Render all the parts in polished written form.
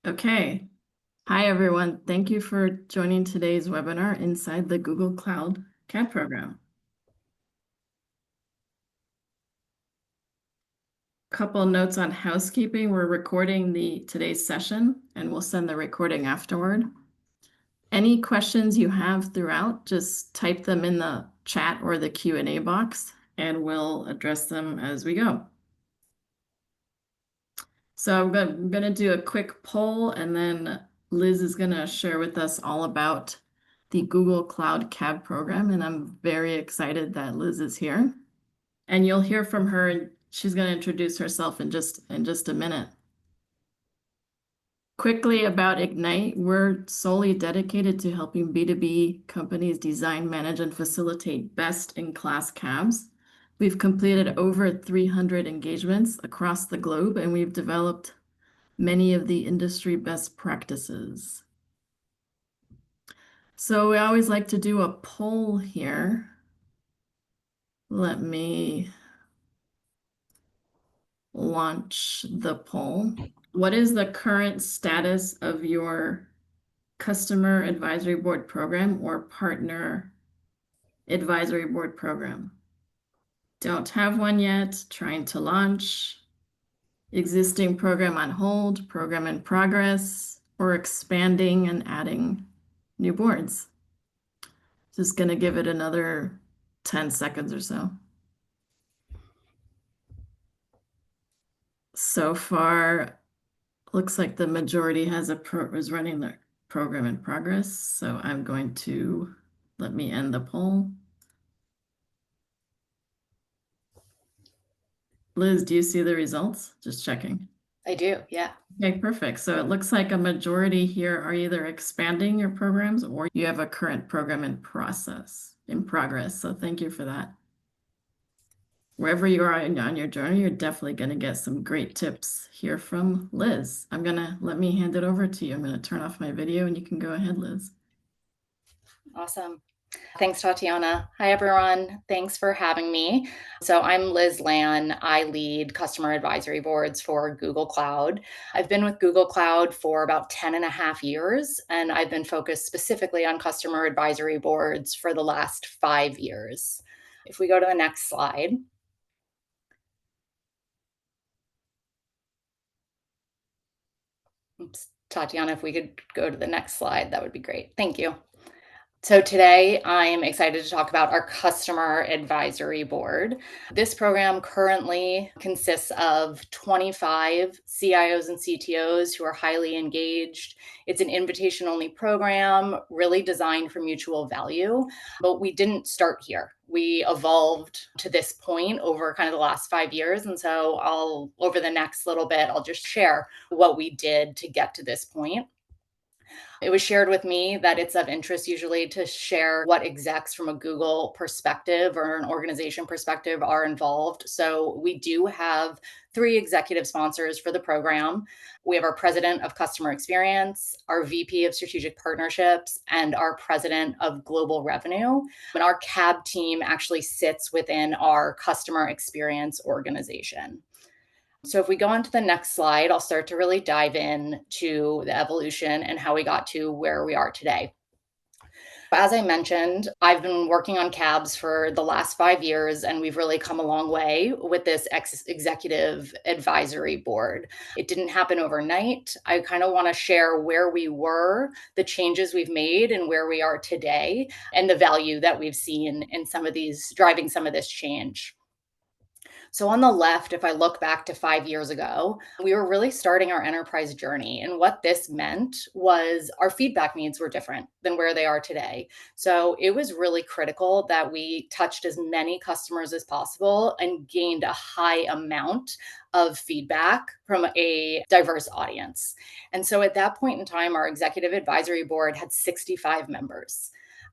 Okay. Hi, everyone. Thank you for joining today's webinar inside the Google Cloud CAD program. Couple notes on housekeeping. We're recording today's session and we'll send the recording afterward. Any questions you have throughout, just type them in the chat or the Q&A box and we'll address them as we go. So I'm going to do a quick poll and then Liz is going to share with us all about the Google Cloud CAD program. And I'm very excited that Liz is here. And you'll hear from her. She's going to introduce herself in just a minute. Quickly about Ignite, we're solely dedicated to helping B2B companies design, manage, and facilitate best-in-class CABs. We've completed over 300 engagements across the globe, and we've developed many of the industry best practices. So we always like to do a poll here. Let me launch the poll. What is the current status of your customer advisory board program or partner advisory board program? Don't have one yet, trying to launch. Existing program on hold, program in progress, or expanding and adding new boards. Just going to give it another 10 seconds or so. So far, looks like the majority is running the program in progress. So I'm going to let me end the poll. Liz, do you see the results? Just checking. I do, yeah. Okay, perfect. So it looks like a majority here are either expanding your programs or you have a current program in progress. So thank you for that. Wherever you are on your journey, you're definitely going to get some great tips here from Liz. Let me hand it over to you. I'm going to turn off my video and you can go ahead, Liz. Awesome. Thanks, Tatiana. Hi, everyone. Thanks for having me. So I'm Liz Lan. I lead customer advisory boards for Google Cloud. I've been with Google Cloud for about 10 and a half years, and I've been focused specifically on customer advisory boards for the last 5 years. If we go to the next slide. Oops, Tatiana, if we could go to the next slide, that would be great. Thank you. So today I'm excited to talk about our customer advisory board. This program currently consists of 25 CIOs and CTOs who are highly engaged. It's an invitation-only program, really designed for mutual value, but we didn't start here. We evolved to this point over kind of the last 5 years. And so over the next little bit, I'll just share what we did to get to this point. It was shared with me that it's of interest usually to share what execs from a Google perspective or an organization perspective are involved. So we do have 3 executive sponsors for the program. We have our president of customer experience, our VP of strategic partnerships, and our president of global revenue. And our CAB team actually sits within our customer experience organization. So if we go on to the next slide, I'll start to really dive in to the evolution and how we got to where we are today. As I mentioned, I've been working on CABs for the last 5 years, and we've really come a long way with this executive advisory board. It didn't happen overnight. I kind of want to share where we were, the changes we've made, and where we are today, and the value that we've seen in driving some of this change. So on the left, if I look back to 5 years ago, we were really starting our enterprise journey. And what this meant was our feedback needs were different than where they are today. So it was really critical that we touched as many customers as possible and gained a high amount of feedback from a diverse audience. And so at that point in time, our executive advisory board had 65 members.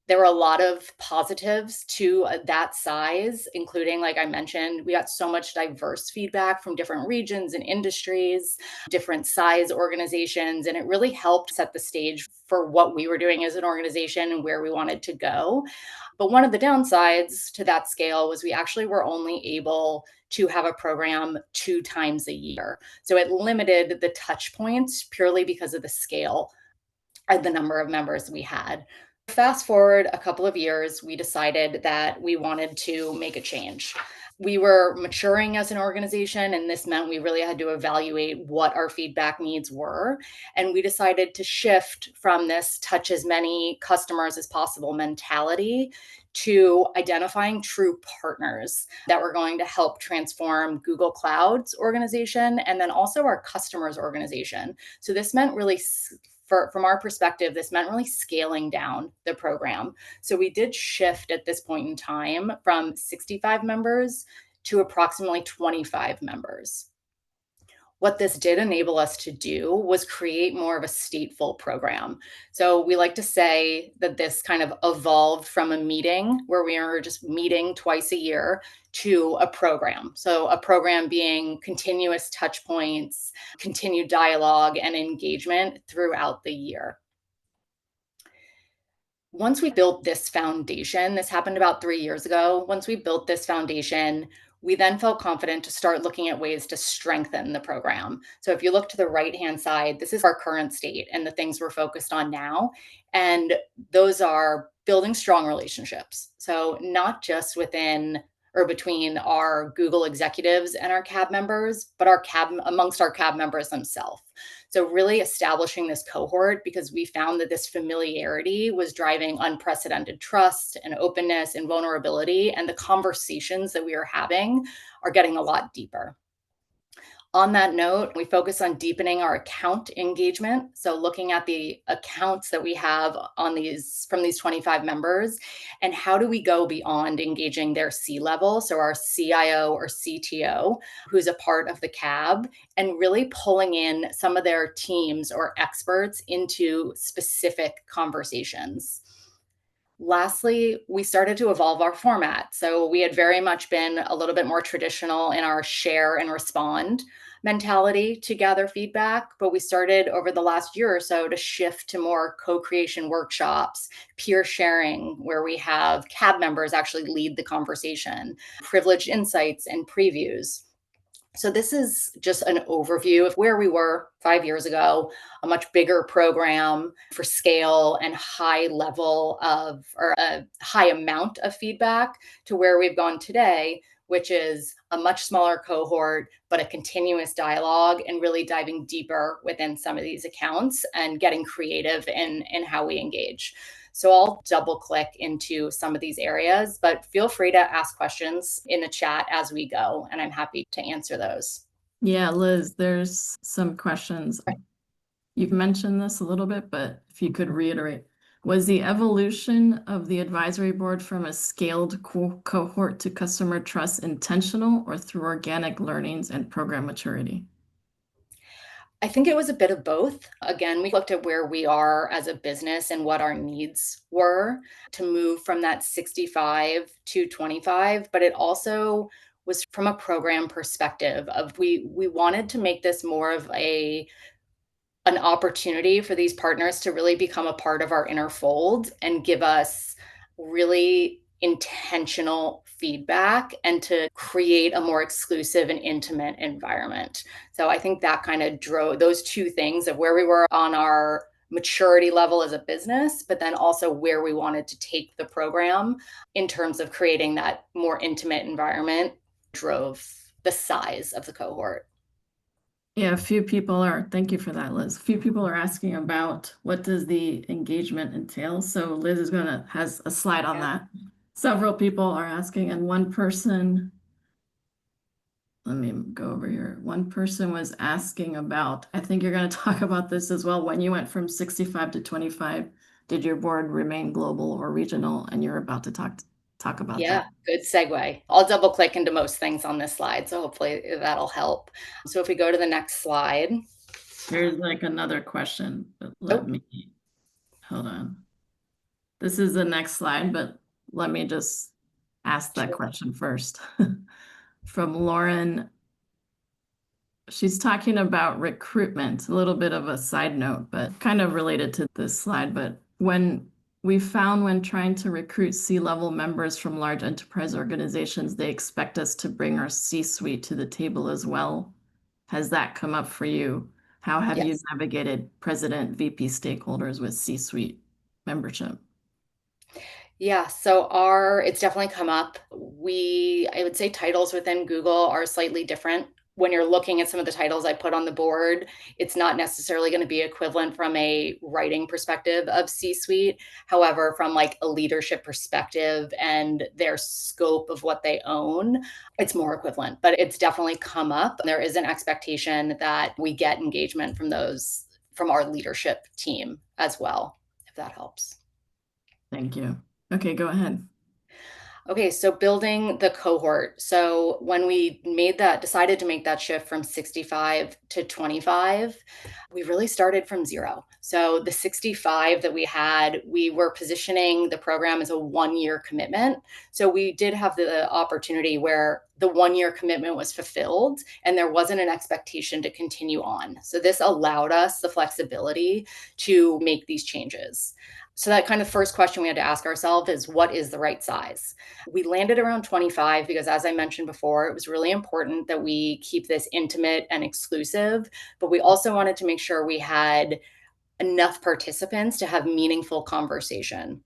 There were a lot of positives to that size, including, like I mentioned, we got so much diverse feedback from different regions and industries, different size organizations, and it really helped set the stage for what we were doing as an organization and where we wanted to go. But one of the downsides to that scale was we actually were only able to have a program 2 times a year. So it limited the touch points purely because of the scale and the number of members we had. Fast forward a couple of years, we decided that we wanted to make a change. We were maturing as an organization, and this meant we really had to evaluate what our feedback needs were. And we decided to shift from this touch as many customers as possible mentality to identifying true partners that were going to help transform Google Cloud's organization and then also our customers' organization. So this meant really from our perspective, this meant really scaling down the program. So we did shift at this point in time from 65 members to approximately 25 members. What this did enable us to do was create more of a stateful program. So we like to say that this kind of evolved from a meeting where we were just meeting twice a year to a program. So a program being continuous touch points, continued dialogue, and engagement throughout the year. Once we built this foundation, this happened about 3 years ago. Once we built this foundation, we then felt confident to start looking at ways to strengthen the program. So if you look to the right-hand side, this is our current state and the things we're focused on now. And those are building strong relationships. So not just within or between our Google executives and our CAB members, but amongst our CAB members themselves. So really establishing this cohort, because we found that this familiarity was driving unprecedented trust and openness and vulnerability, and the conversations that we are having are getting a lot deeper. On that note, we focus on deepening our account engagement. So looking at the accounts that we have on from these 25 members, and how do we go beyond engaging their C-level, so our CIO or CTO, who's a part of the CAB, and really pulling in some of their teams or experts into specific conversations. Lastly, we started to evolve our format. So we had very much been a little bit more traditional in our share and respond mentality to gather feedback, but we started over the last year or so to shift to more co-creation workshops, peer sharing, where we have CAB members actually lead the conversation, privileged insights and previews. So this is just an overview of where we were 5 years ago, a much bigger program for scale and high level of, or a high amount of feedback, to where we've gone today, which is a much smaller cohort, but a continuous dialogue and really diving deeper within some of these accounts and getting creative in how we engage. So I'll double click into some of these areas, but feel free to ask questions in the chat as we go, and I'm happy to answer those. Yeah, Liz, there's some questions. You've mentioned this a little bit, but if you could reiterate, was the evolution of the advisory board from a scaled cohort to customer trust intentional or through organic learnings and program maturity? I think it was a bit of both. Again, we looked at where we are as a business and what our needs were to move from that 65 to 25, but it also was from a program perspective of we wanted to make this more of an opportunity for these partners to really become a part of our inner fold and give us really intentional feedback and to create a more exclusive and intimate environment. So I think that kind of drove those two things of where we were on our maturity level as a business, but then also where we wanted to take the program in terms of creating that more intimate environment drove the size of the cohort. Yeah, thank you for that, Liz. A few people are asking about what does the engagement entail. So Liz has a slide on that. Several people are asking, and one person, let me go over here. One person was asking about, I think you're going to talk about this as well. When you went from 65 to 25, did your board remain global or regional? And you're about to talk about Yeah, that. good segue. I'll double click into most things on this slide, so hopefully that'll help. So if we go to the next slide. Here's like another question, but Oh, hold on. This is the next slide, but let me just ask that Sure. question first. From Lauren, she's talking about recruitment, a little bit of a side note, but kind of related to this slide. But when we found when trying to recruit C-level members from large enterprise organizations, they expect us to bring our C-suite to the table as well. Has that come up for you? How have you Yes. navigated president, VP stakeholders with C-suite membership? Yeah, so it's definitely come up. I would say titles within Google are slightly different. When you're looking at some of the titles I put on the board, it's not necessarily going to be equivalent from a writing perspective of C-suite. However, from like a leadership perspective and their scope of what they own, it's more equivalent, but it's definitely come up. There is an expectation that we get engagement from our leadership team as well, if that helps. Thank you. Okay, go ahead. Okay, so building the cohort. So when we decided to make that shift from 65 to 25, we really started from zero. So the 65 that we had, we were positioning the program as a 1 year commitment. So we did have the opportunity where the 1 year commitment was fulfilled and there wasn't an expectation to continue on. So this allowed us the flexibility to make these changes. So that kind of first question we had to ask ourselves is, what is the right size? We landed around 25 because, as I mentioned before, it was really important that we keep this intimate and exclusive, but we also wanted to make sure we had enough participants to have meaningful conversation.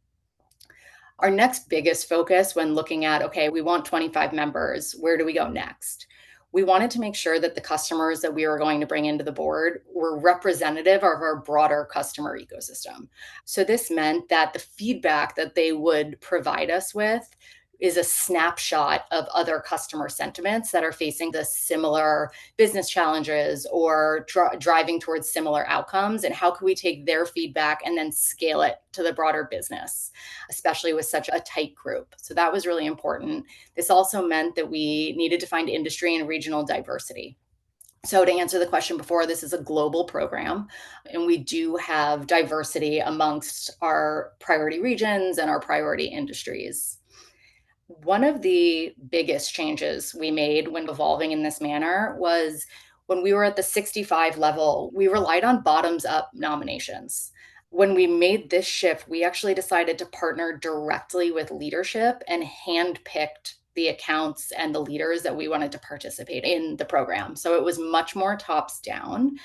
Our next biggest focus when looking at, okay, we want 25 members, where do we go next? We wanted to make sure that the customers that we were going to bring into the board were representative of our broader customer ecosystem. So this meant that the feedback that they would provide us with is a snapshot of other customer sentiments that are facing the similar business challenges or driving towards similar outcomes. And how can we take their feedback and then scale it to the broader business, especially with such a tight group? So that was really important. This also meant that we needed to find industry and regional diversity. So, to answer the question before, this is a global program, and we do have diversity amongst our priority regions and our priority industries. One of the biggest changes we made when evolving in this manner was when we were at the 65 level, we relied on bottoms up nominations. When we made this shift, we actually decided to partner directly with leadership and handpicked the accounts and the leaders that we wanted to participate in the program. So it was much more tops down.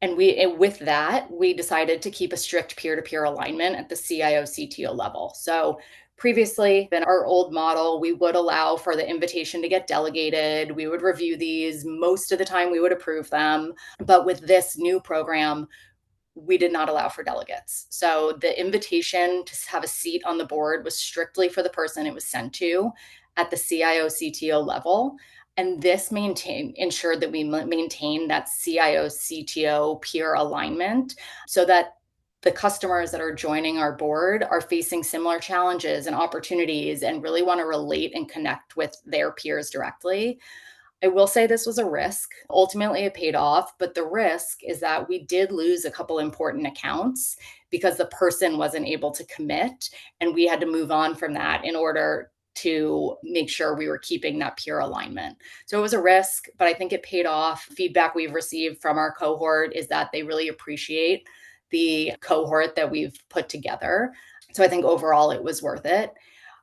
With that, we decided to keep a strict peer-to-peer alignment at the CIO CTO level. So previously, in our old model, we would allow for the invitation to get delegated. We would review these. Most of the time, we would approve them. But with this new program, we did not allow for delegates. So the invitation to have a seat on the board was strictly for the person it was sent to at the CIO CTO level. And this ensured that we maintain that CIO CTO peer alignment so that the customers that are joining our board are facing similar challenges and opportunities and really want to relate and connect with their peers directly. I will say this was a risk. Ultimately, it paid off, but the risk is that we did lose a couple important accounts because the person wasn't able to commit, and we had to move on from that in order to make sure we were keeping that peer alignment. So it was a risk, but I think it paid off. Feedback we've received from our cohort is that they really appreciate the cohort that we've put together. So I think overall it was worth it.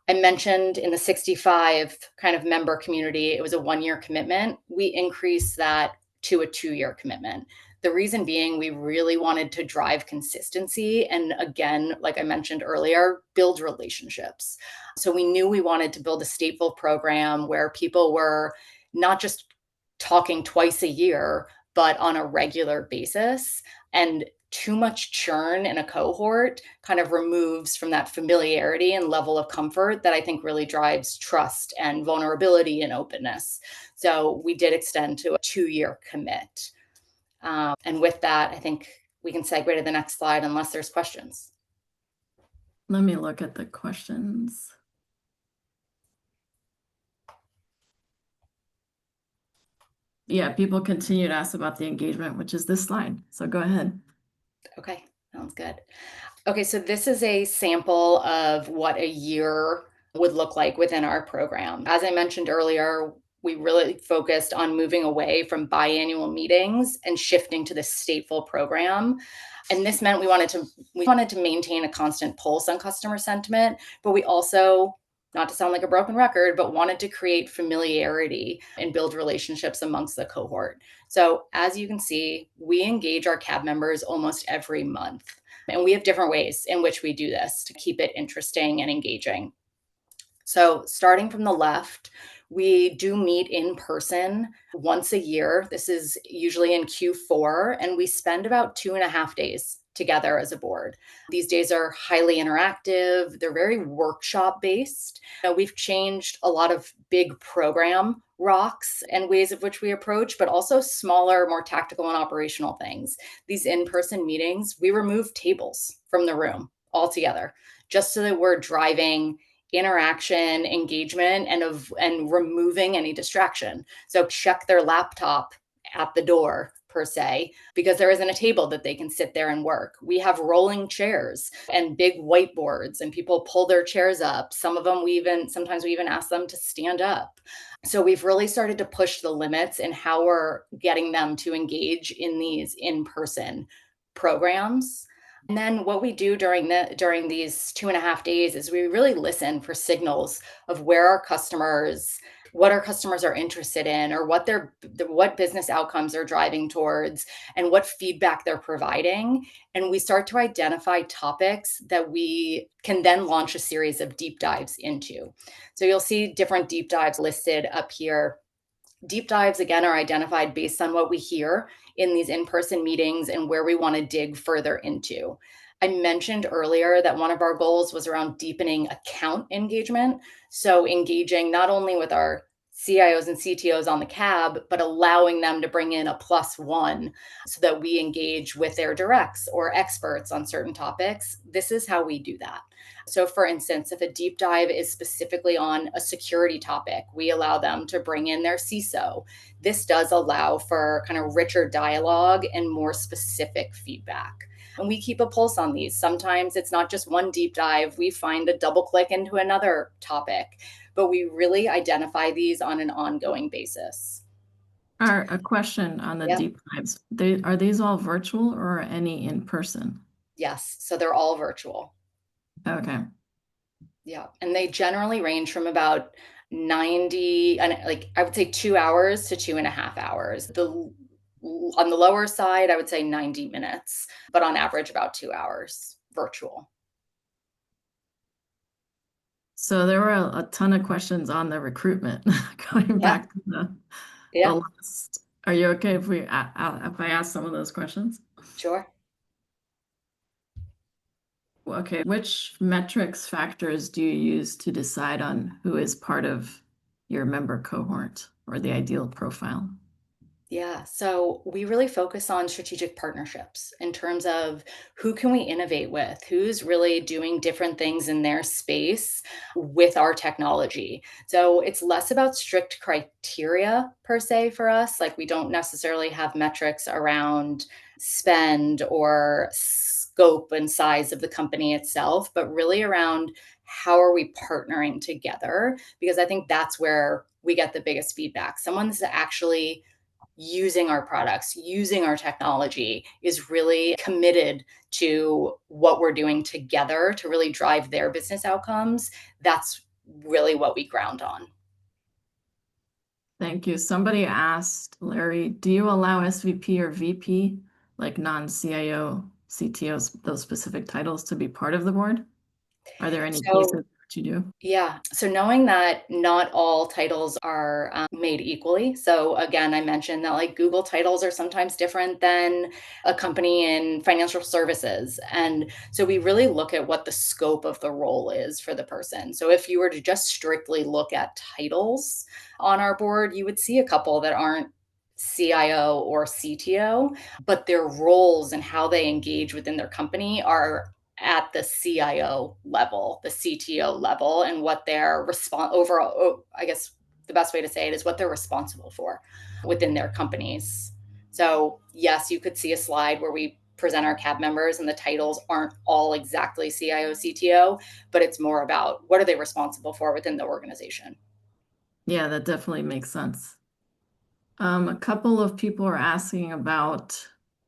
I mentioned in the 65 kind of member community, it was a 1 year commitment. We increased that to a 2 year commitment. The reason being, we really wanted to drive consistency. And again, like I mentioned earlier, build relationships. So we knew we wanted to build a stateful program where people were not just talking twice a year, but on a regular basis. And too much churn in a cohort kind of removes from that familiarity and level of comfort that I think really drives trust and vulnerability and openness. So we did extend to a 2 year commit. And with that, I think we can segue to the next slide unless there's questions. Let me look at the questions. Yeah, people continue to ask about the engagement, which is this slide. So go ahead. Okay. Sounds good. Okay, so this is a sample of what a year would look like within our program. As I mentioned earlier, we really focused on moving away from biannual meetings and shifting to the stateful program. And this meant we wanted to maintain a constant pulse on customer sentiment, but we also, not to sound like a broken record, but wanted to create familiarity and build relationships amongst the cohort. So as you can see, we engage our CAB members almost every month. And we have different ways in which we do this to keep it interesting and engaging. So, starting from the left, we do meet in person once a year. This is usually in Q4, and we spend about 2.5 days together as a board. These days are highly interactive, they're very workshop based. We've changed a lot of big program rocks and ways of which we approach, but also smaller, more tactical and operational things. These in person meetings, we remove tables from the room altogether just so that we're driving interaction, engagement, and removing any distraction. So check their laptop at the door per se, because there isn't a table that they can sit there and work. We have rolling chairs and big whiteboards, and people pull their chairs up. Sometimes we even ask them to stand up. So we've really started to push the limits in how we're getting them to engage in these in-person programs. And then what we do during these 2.5 days is we really listen for signals of what our customers are interested in, or what business outcomes they're driving towards, and what feedback they're providing. And we start to identify topics that we can then launch a series of deep dives into. So you'll see different deep dives listed up here. Deep dives, again, are identified based on what we hear in these in person meetings and where we want to dig further into. I mentioned earlier that one of our goals was around deepening account engagement. So, engaging not only with our CIOs and CTOs on the CAB, but allowing them to bring in a plus one so that we engage with their directs or experts on certain topics. This is how we do that. So, for instance, if a deep dive is specifically on a security topic, we allow them to bring in their CISO. This does allow for kind of richer dialogue and more specific feedback. And we keep a pulse on these. Sometimes it's not just one deep dive, we find a double click into another topic, but we really identify these on an ongoing basis. A question on the Yeah. deep dives. Are these all virtual or any in person? Yes. So they're all virtual. Okay. Yeah. And they generally range from about 90, and like I would say 2 hours to 2.5 hours. On the lower side, I would say 90 minutes, but on average about 2 hours virtual. So there were a ton of questions on the recruitment going Yeah. back to the Yeah. list. Are you okay if I ask some of those questions? Sure. Okay, which metrics factors do you use to decide on who is part of your member cohort or the ideal profile? Yeah, so we really focus on strategic partnerships in terms of who can we innovate with, who's really doing different things in their space with our technology. So it's less about strict criteria per se for us. Like we don't necessarily have metrics around spend or scope and size of the company itself, but really around how are we partnering together? Because I think that's where we get the biggest feedback. Someone's actually using our products, using our technology, is really committed to what we're doing together to really drive their business outcomes. That's really what we ground on. Thank you. Somebody asked, Larry, do you allow SVP or VP, like non-CIO, CTOs, those specific titles to be part of the board? Are there any cases So, that you do? yeah. So knowing that not all titles are made equally. So again, I mentioned that like Google titles are sometimes different than a company in financial services. And so we really look at what the scope of the role is for the person. So if you were to just strictly look at titles on our board, you would see a couple that aren't CIO or CTO, but their roles and how they engage within their company are at the CIO level, the CTO level, and what their overall, I guess the best way to say it is what they're responsible for within their companies. So, yes, you could see a slide where we present our CAB members, and the titles aren't all exactly CIO, CTO, but it's more about what are they responsible for within the organization. Yeah, that definitely makes sense. A couple of people are asking about,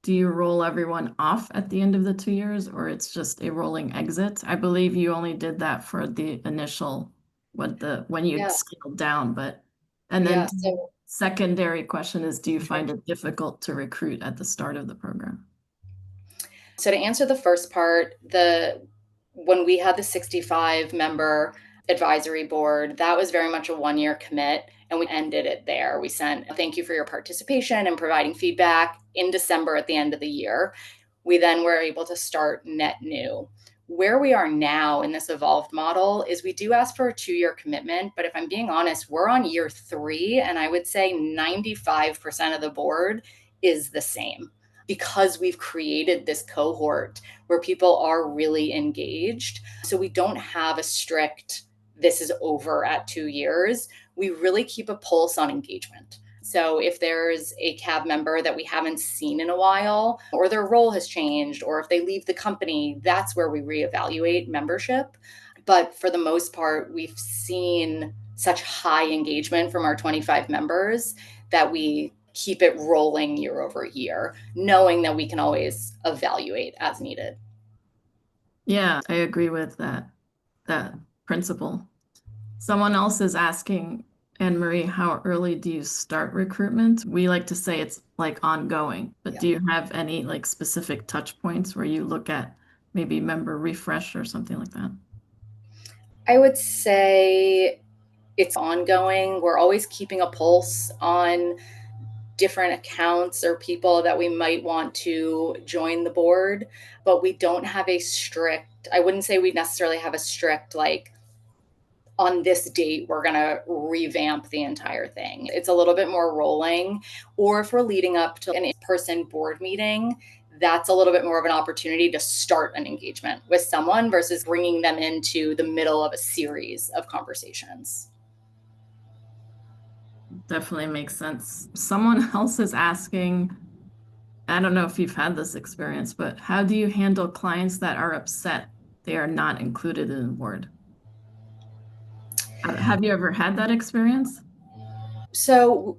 do you roll everyone off at the end of the 2 years, or it's just a rolling exit? I believe you only did that for the initial, when you Yeah, scaled down, and then yeah. So secondary question is, do you find it difficult to recruit at the start of the program? So to answer the first part, the when we had the 65 member advisory board, that was very much a 1 year commit and we ended it there. We sent a thank you for your participation and providing feedback in December at the end of the year. We then were able to start net new. Where we are now in this evolved model is we do ask for a 2 year commitment, but if I'm being honest, we're on year 3 and I would say 95% of the board is the same because we've created this cohort where people are really engaged. So we don't have a strict, this is over at 2 years. We really keep a pulse on engagement. So if there's a CAB member that we haven't seen in a while, or their role has changed, or if they leave the company, that's where we reevaluate membership. But for the most part, we've seen such high engagement from our 25 members that we keep it rolling year over year, knowing that we can always evaluate as needed. Yeah, I agree with that principle. Someone else is asking, Anne Marie, how early do you start recruitment? We like to say it's like ongoing, but Yeah. do you have any like specific touch points where you look at maybe member refresh or something like that? I would say it's ongoing. We're always keeping a pulse on different accounts or people that we might want to join the board, but we don't have a strict, I wouldn't say we necessarily have a strict, like, on this date, we're going to revamp the entire thing. It's a little bit more rolling. Or if we're leading up to an in person board meeting, that's a little bit more of an opportunity to start an engagement with someone versus bringing them into the middle of a series of conversations. Definitely makes sense. Someone else is asking, I don't know if you've had this experience, but how do you handle clients that are upset they are not included in the board? Have you ever had that experience? So,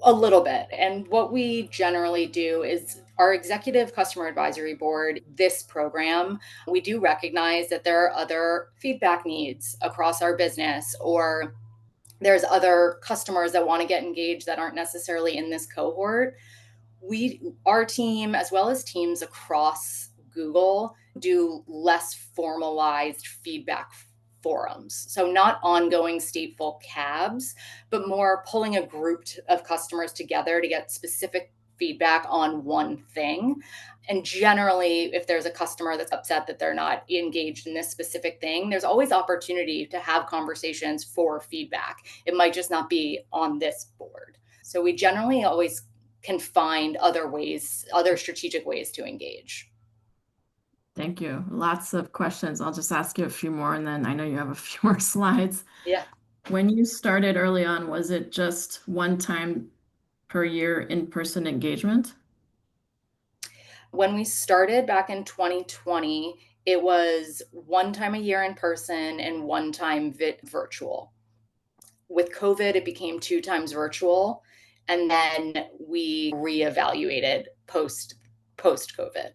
a little bit. And what we generally do is our executive customer advisory board, this program, we do recognize that there are other feedback needs across our business, or there's other customers that want to get engaged that aren't necessarily in this cohort. Our team, as well as teams across Google, do less formalized feedback forums. So not ongoing stateful cabs, but more pulling a group of customers together to get specific feedback on one thing. And generally, if there's a customer that's upset that they're not engaged in this specific thing, there's always opportunity to have conversations for feedback. It might just not be on this board. So we generally always can find other ways, other strategic ways to engage. Thank you. Lots of questions. I'll just ask you a few more, and then I know you have a few more slides. Yeah. When you started early on, was it just one time per year in-person engagement? When we started back in 2020, it was one time a year in person and one time virtual. With COVID, it became 2 times virtual, and then we reevaluated post COVID.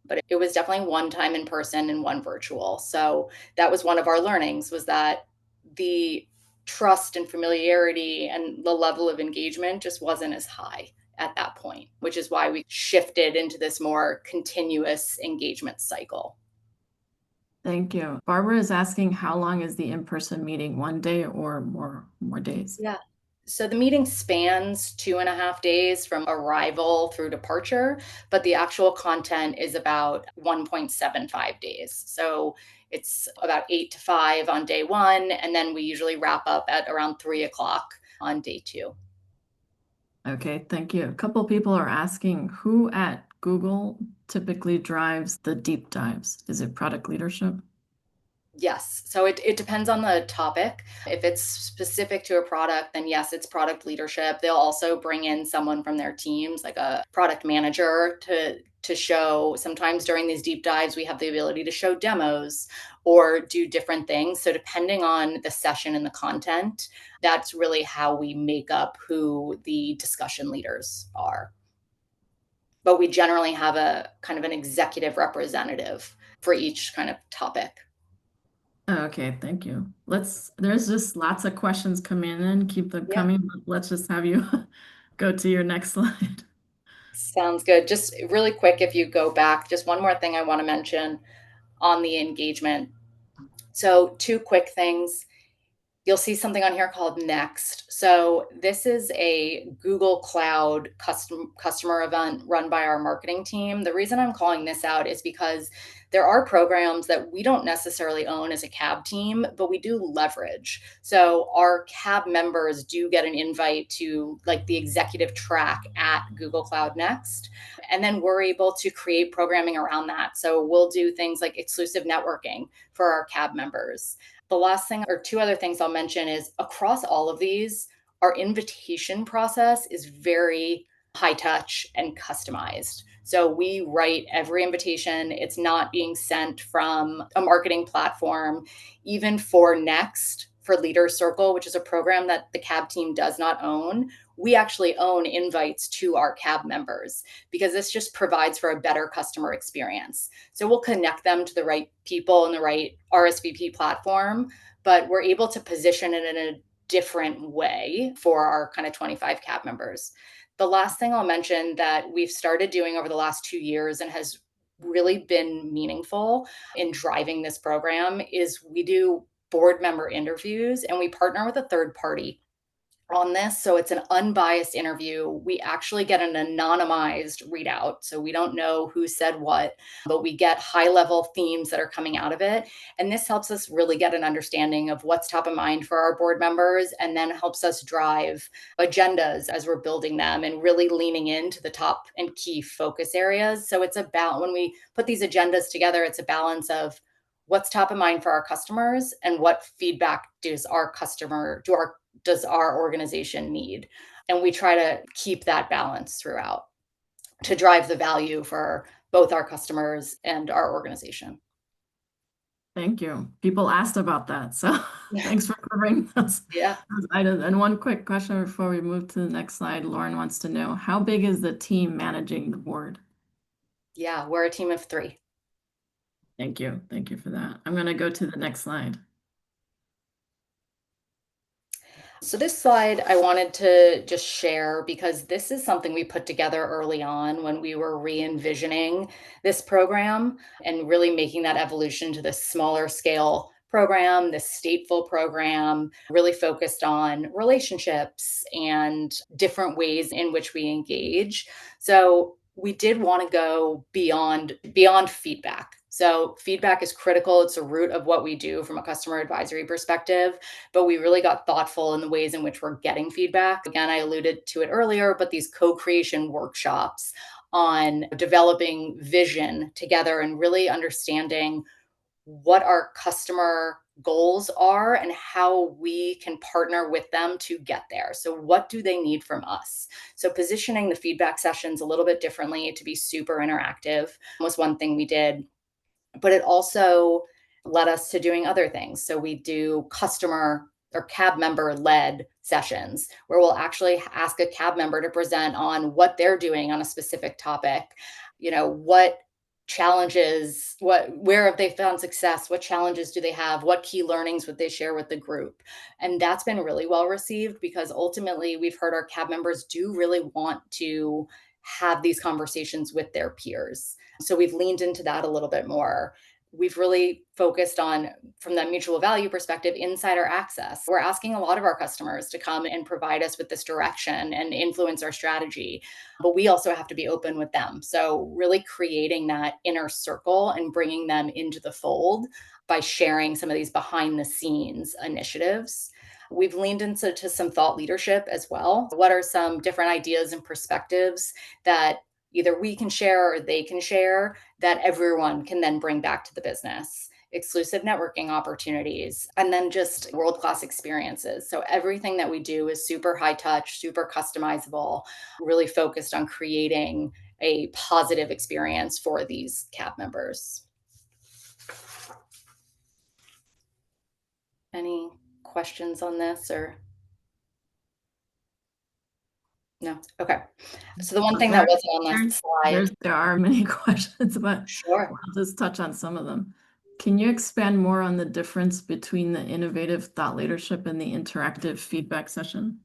But it was definitely one time in person and one virtual. So that was one of our learnings, was that the trust and familiarity and the level of engagement just wasn't as high at that point, which is why we shifted into this more continuous engagement cycle. Thank you. Barbara is asking, how long is the in-person meeting? 1 day or more days? Yeah. So the meeting spans 2.5 days from arrival through departure, but the actual content is about 1.75 days. So it's about 8 to 5 on day one, and then we usually wrap up at around 3 o'clock on day two. Okay, thank you. A couple people are asking, who at Google typically drives the deep dives? Is it product leadership? Yes. So it depends on the topic. If it's specific to a product, then yes, it's product leadership. They'll also bring in someone from their teams, like a product manager to show. Sometimes during these deep dives, we have the ability to show demos or do different things. So depending on the session and the content, that's really how we make up who the discussion leaders are. But we generally have a kind of an executive representative for each kind of topic. Okay, thank you. There's just lots of questions coming in. Keep them Yeah. coming, but let's just have you go to your next slide. Sounds good. Just really quick, if you go back, just one more thing I want to mention on the engagement. So, two quick things. You'll see something on here called Next. So this is a Google Cloud customer event run by our marketing team. The reason I'm calling this out is because there are programs that we don't necessarily own as a CAB team, but we do leverage. So our CAB members do get an invite to like the executive track at Google Cloud Next. And then we're able to create programming around that. So we'll do things like exclusive networking for our CAB members. The last thing, or two other things I'll mention, is across all of these, our invitation process is very high touch and customized. So we write every invitation. It's not being sent from a marketing platform. Even for Next, for Leader Circle, which is a program that the CAB team does not own, we actually own invites to our CAB members because this just provides for a better customer experience. So we'll connect them to the right people and the right RSVP platform, but we're able to position it in a different way for our kind of 25 CAB members. The last thing I'll mention that we've started doing over the last 2 years and has really been meaningful in driving this program is we do board member interviews and we partner with a third party on this. So it's an unbiased interview. We actually get an anonymized readout. So we don't know who said what, but we get high level themes that are coming out of it. And this helps us really get an understanding of what's top of mind for our board members and then helps us drive agendas as we're building them and really leaning into the top and key focus areas. So it's about when we put these agendas together, it's a balance of what's top of mind for our customers and what feedback does our organization need? And we try to keep that balance throughout to drive the value for both our customers and our organization. Thank you. People asked about that, so thanks for covering Yeah. those items. And one quick question before we move to the next slide. Lauren wants to know, how big is the team managing the board? Yeah, we're a team of 3. Thank you. Thank you for that. I'm going to go to the next slide. So this slide I wanted to just share because this is something we put together early on when we were re-envisioning this program and really making that evolution to this smaller scale program, this stateful program, really focused on relationships and different ways in which we engage. So we did want to go beyond feedback. So feedback is critical. It's the root of what we do from a customer advisory perspective, but we really got thoughtful in the ways in which we're getting feedback. Again, I alluded to it earlier, but these co-creation workshops on developing vision together and really understanding what our customer goals are and how we can partner with them to get there. So what do they need from us? So positioning the feedback sessions a little bit differently to be super interactive was one thing we did, but it also led us to doing other things. So we do customer or CAB member led sessions where we'll actually ask a CAB member to present on what they're doing on a specific topic. What challenges, where have they found success? What challenges do they have? What key learnings would they share with the group? And that's been really well received because ultimately we've heard our CAB members do really want to have these conversations with their peers. So we've leaned into that a little bit more. We've really focused on, from that mutual value perspective, insider access. We're asking a lot of our customers to come and provide us with this direction and influence our strategy, but we also have to be open with them. So really creating that inner circle and bringing them into the fold by sharing some of these behind the scenes initiatives. We've leaned into some thought leadership as well. What are some different ideas and perspectives that either we can share or they can share that everyone can then bring back to the business. Exclusive networking opportunities, and then just world-class experiences. So everything that we do is super high touch, super customizable, really focused on creating a positive experience for these CAB members. Any questions on this or? No? Okay. So the one thing that wasn't on the slide. There are many questions, but Sure. I'll just touch on some of them. Can you expand more on the difference between the innovative thought leadership and the interactive feedback session?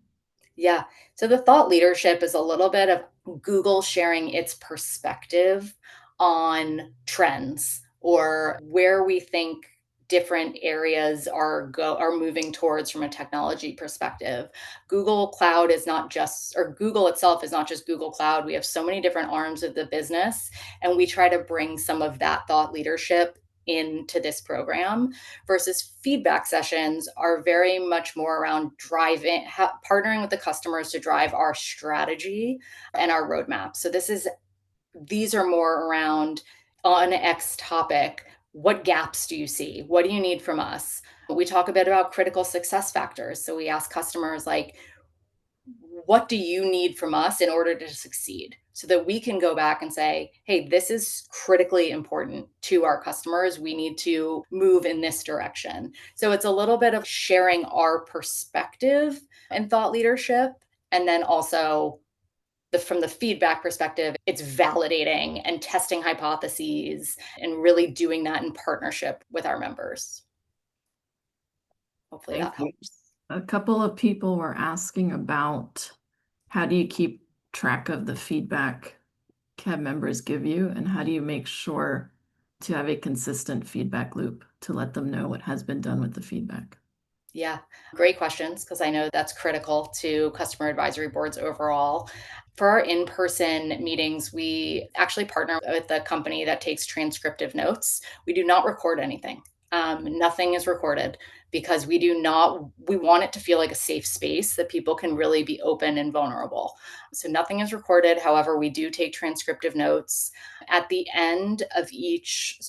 Yeah. So the thought leadership is a little bit of Google sharing its perspective on trends or where we think different areas are moving towards from a technology perspective. Google Cloud is not just, or Google itself is not just Google Cloud. We have so many different arms of the business, and we try to bring some of that thought leadership into this program, versus feedback sessions are very much more around partnering with the customers to drive our strategy and our roadmap. So these are more around, on X topic, what gaps do you see? What do you need from us? We talk a bit about critical success factors. So we ask customers, like, what do you need from us in order to succeed? So that we can go back and say, hey, this is critically important to our customers. We need to move in this direction. So it's a little bit of sharing our perspective and thought leadership. And then also from the feedback perspective, it's validating and testing hypotheses and really doing that in partnership with our members. Hopefully that helps. A couple of people were asking about how do you keep track of the feedback CAB members give you, and how do you make sure to have a consistent feedback loop to let them know what has been done with the feedback? Yeah, great questions, because I know that's critical to customer advisory boards overall. For our in-person meetings, we actually partner with a company that takes transcriptive notes. We do not record anything. Nothing is recorded because we want it to feel like a safe space that people can really be open and vulnerable. So nothing is recorded. However, we do take transcriptive notes at the end of each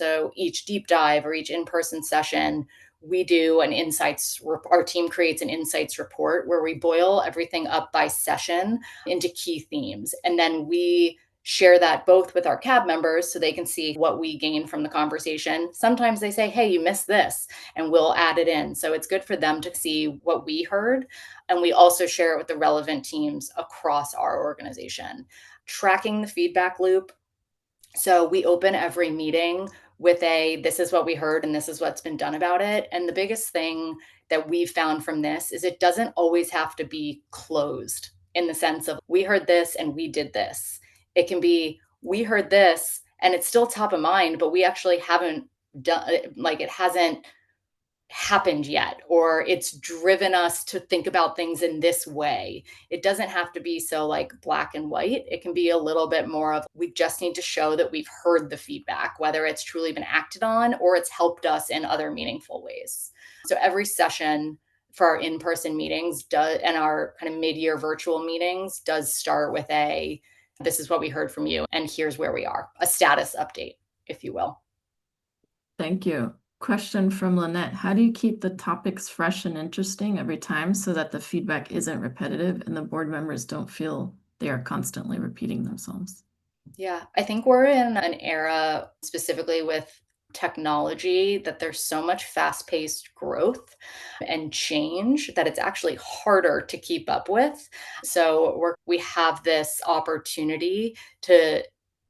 deep dive or each in-person session. We do our team creates an insights report where we boil everything up by session into key themes. And then we share that both with our CAB members so they can see what we gain from the conversation. Sometimes they say, hey, you missed this, and we'll add it in. So it's good for them to see what we heard. And we also share it with the relevant teams across our organization. Tracking the feedback loop. So we open every meeting with this is what we heard and this is what's been done about it. And the biggest thing that we've found from this is it doesn't always have to be closed in the sense of we heard this and we did this. It can be we heard this and it's still top of mind, but we actually haven't done, like, it hasn't happened yet, or it's driven us to think about things in this way. It doesn't have to be so like black and white. It can be a little bit more of we just need to show that we've heard the feedback, whether it's truly been acted on or it's helped us in other meaningful ways. So every session for our in-person meetings and our kind of mid-year virtual meetings does start with this is what we heard from you and here's where we are, a status update, if you will. Thank you. Question from Lynette. How do you keep the topics fresh and interesting every time so that the feedback isn't repetitive and the board members don't feel they are constantly repeating themselves? Yeah, I think we're in an era, specifically with technology, that there's so much fast-paced growth and change that it's actually harder to keep up with. So we have this opportunity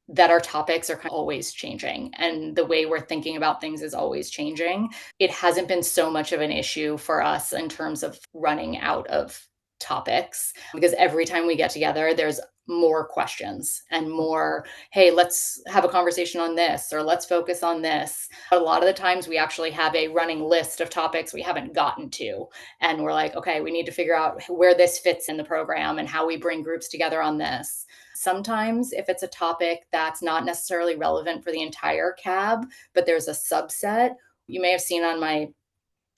that our topics are kind of always changing, and the way we're thinking about things is always changing. It hasn't been so much of an issue for us in terms of running out of topics, because every time we get together, there's more questions and more, hey, let's have a conversation on this, or let's focus on this. A lot of the times we actually have a running list of topics we haven't gotten to. And we're like, okay, we need to figure out where this fits in the program and how we bring groups together on this. Sometimes if it's a topic that's not necessarily relevant for the entire CAB, but there's a subset, you may have seen on my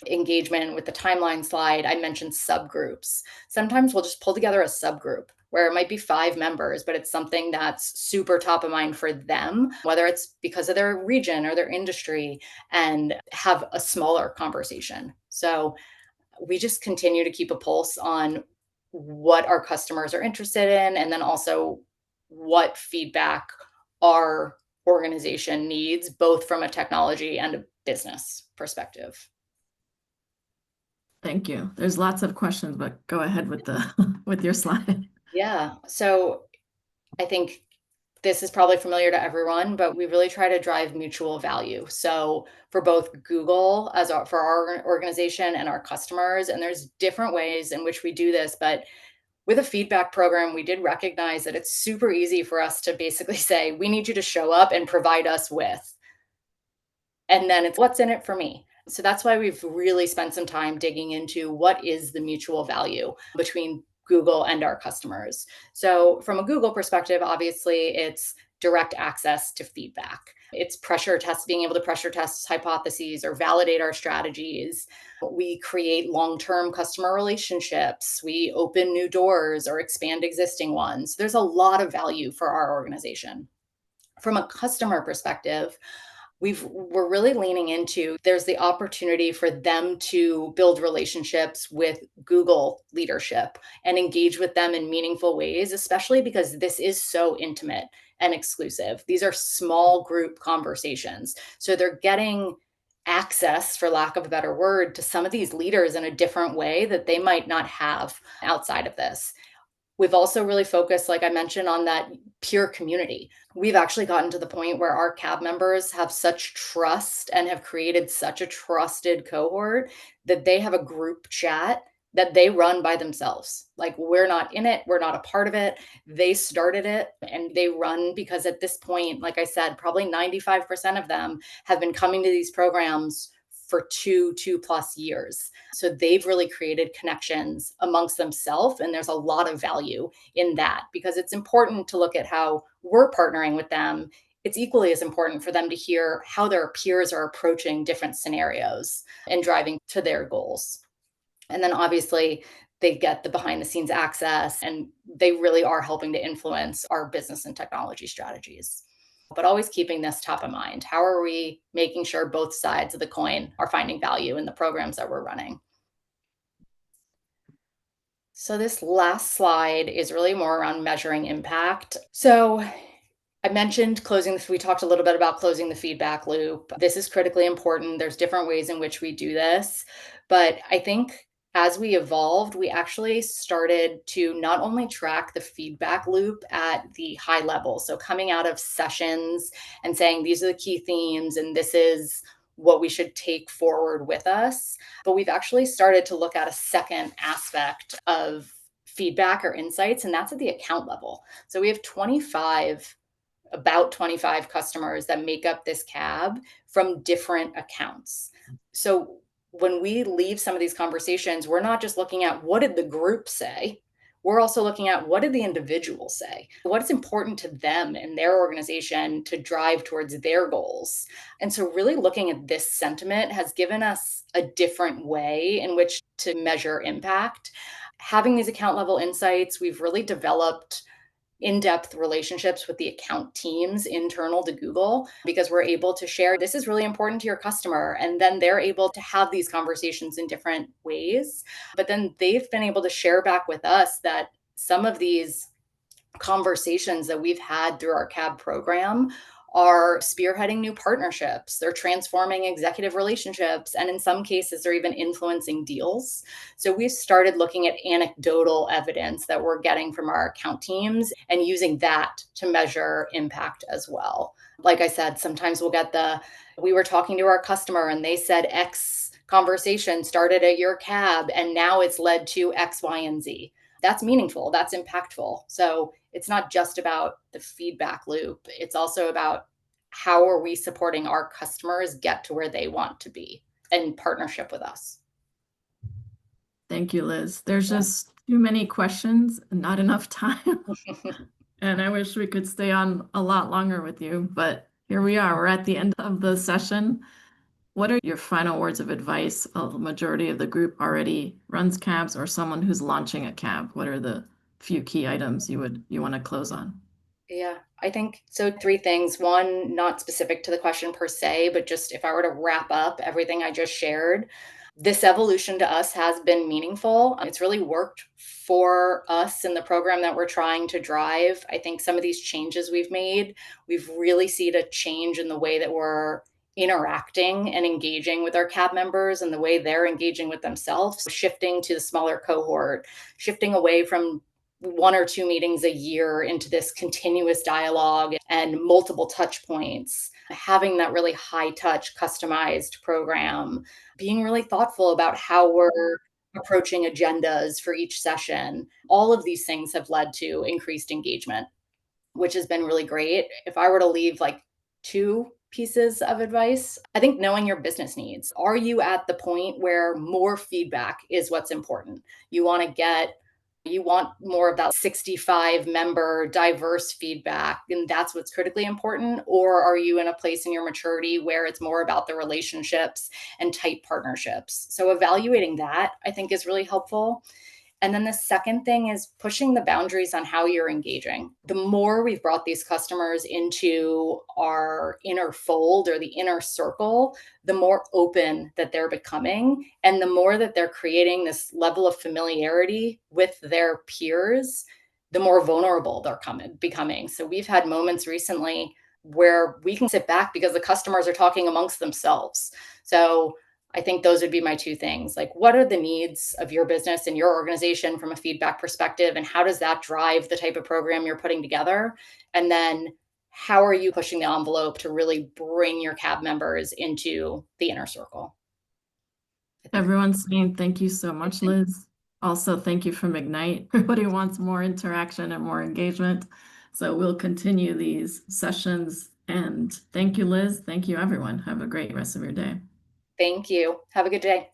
engagement with the timeline slide, I mentioned subgroups. Sometimes we'll just pull together a subgroup where it might be 5 members, but it's something that's super top of mind for them, whether it's because of their region or their industry, and have a smaller conversation. So we just continue to keep a pulse on what our customers are interested in, and then also what feedback our organization needs, both from a technology and a business perspective. Thank you. There's lots of questions, but go ahead with the with your slide. Yeah. So I think this is probably familiar to everyone, but we really try to drive mutual value. So for both Google for our organization and our customers, and there's different ways in which we do this, but with a feedback program, we did recognize that it's super easy for us to basically say, we need you to show up and provide us with, and then it's what's in it for me. So that's why we've really spent some time digging into what is the mutual value between Google and our customers. So from a Google perspective, obviously it's direct access to feedback. It's being able to pressure test hypotheses or validate our strategies. We create long-term customer relationships. We open new doors or expand existing ones. There's a lot of value for our organization. From a customer perspective, we're really leaning into there's the opportunity for them to build relationships with Google leadership and engage with them in meaningful ways, especially because this is so intimate and exclusive. These are small group conversations. So they're getting access, for lack of a better word, to some of these leaders in a different way that they might not have outside of this. We've also really focused, like I mentioned, on that peer community. We've actually gotten to the point where our CAB members have such trust and have created such a trusted cohort that they have a group chat that they run by themselves. Like, we're not in it, we're not a part of it. They started it and they run because at this point, like I said, probably 95% of them have been coming to these programs for two plus years. So they've really created connections amongst themselves. And there's a lot of value in that because it's important to look at how we're partnering with them. It's equally as important for them to hear how their peers are approaching different scenarios and driving to their goals. And then obviously they get the behind the scenes access and they really are helping to influence our business and technology strategies. But always keeping this top of mind. How are we making sure both sides of the coin are finding value in the programs that we're running? So this last slide is really more around measuring impact. So I mentioned we talked a little bit about closing the feedback loop. This is critically important. There's different ways in which we do this, but I think as we evolved, we actually started to not only track the feedback loop at the high level, so coming out of sessions and saying, these are the key themes, and this is what we should take forward with us, but we've actually started to look at a second aspect of feedback or insights, and that's at the account level. So we have about 25 customers that make up this CAB from different accounts. So when we leave some of these conversations, we're not just looking at what did the group say, we're also looking at what did the individual say, what's important to them and their organization to drive towards their goals. And so really looking at this sentiment has given us a different way in which to measure impact. Having these account level insights, we've really developed in-depth relationships with the account teams internal to Google because we're able to share this is really important to your customer, and then they're able to have these conversations in different ways. But then they've been able to share back with us that some of these conversations that we've had through our CAB program are spearheading new partnerships. They're transforming executive relationships. And in some cases, they're even influencing deals. So we've started looking at anecdotal evidence that we're getting from our account teams and using that to measure impact as well. Like I said, sometimes we'll get we were talking to our customer and they said X conversation started at your CAB and now it's led to X, Y, and Z. That's meaningful. That's impactful. So it's not just about the feedback loop. It's also about how are we supporting our customers get to where they want to be in partnership with us. Thank you, Liz. There's just too many questions and not enough time. And I wish we could stay on a lot longer with you, but here we are. We're at the end of the session. What are your final words of advice? A majority of the group already runs CABs or someone who's launching a CAB. What are the few key items you want to close on? Yeah, I think so. Three things. One, not specific to the question per se, but just if I were to wrap up everything I just shared, this evolution to us has been meaningful. It's really worked for us in the program that we're trying to drive. I think some of these changes we've made, we've really seen a change in the way that we're interacting and engaging with our cab members and the way they're engaging with themselves, shifting to the smaller cohort, shifting away from one or two meetings a year into this continuous dialogue and multiple touch points, having that really high touch, customized program, being really thoughtful about how we're approaching agendas for each session. All of these things have led to increased engagement, which has been really great. If I were to leave like two pieces of advice, I think knowing your business needs. Are you at the point where more feedback is what's important? You want more of that 65 member diverse feedback, and that's what's critically important? Or are you in a place in your maturity where it's more about the relationships and tight partnerships? So evaluating that, I think, is really helpful. And then the second thing is pushing the boundaries on how you're engaging. The more we've brought these customers into our inner fold or the inner circle, the more open that they're becoming, and the more that they're creating this level of familiarity with their peers, the more vulnerable they're becoming. So we've had moments recently where we can sit back because the customers are talking amongst themselves. So I think those would be my two things. Like, what are the needs of your business and your organization from a feedback perspective? And how does that drive the type of program you're putting together? And then how are you pushing the envelope to really bring your cab members into the inner circle? Everyone's saying thank you so much, Liz. Also, thank you from Ignite. Everybody wants more interaction and more engagement. So we'll continue these sessions. And thank you, Liz. Thank you, everyone. Have a great rest of your day. Thank you. Have a good day.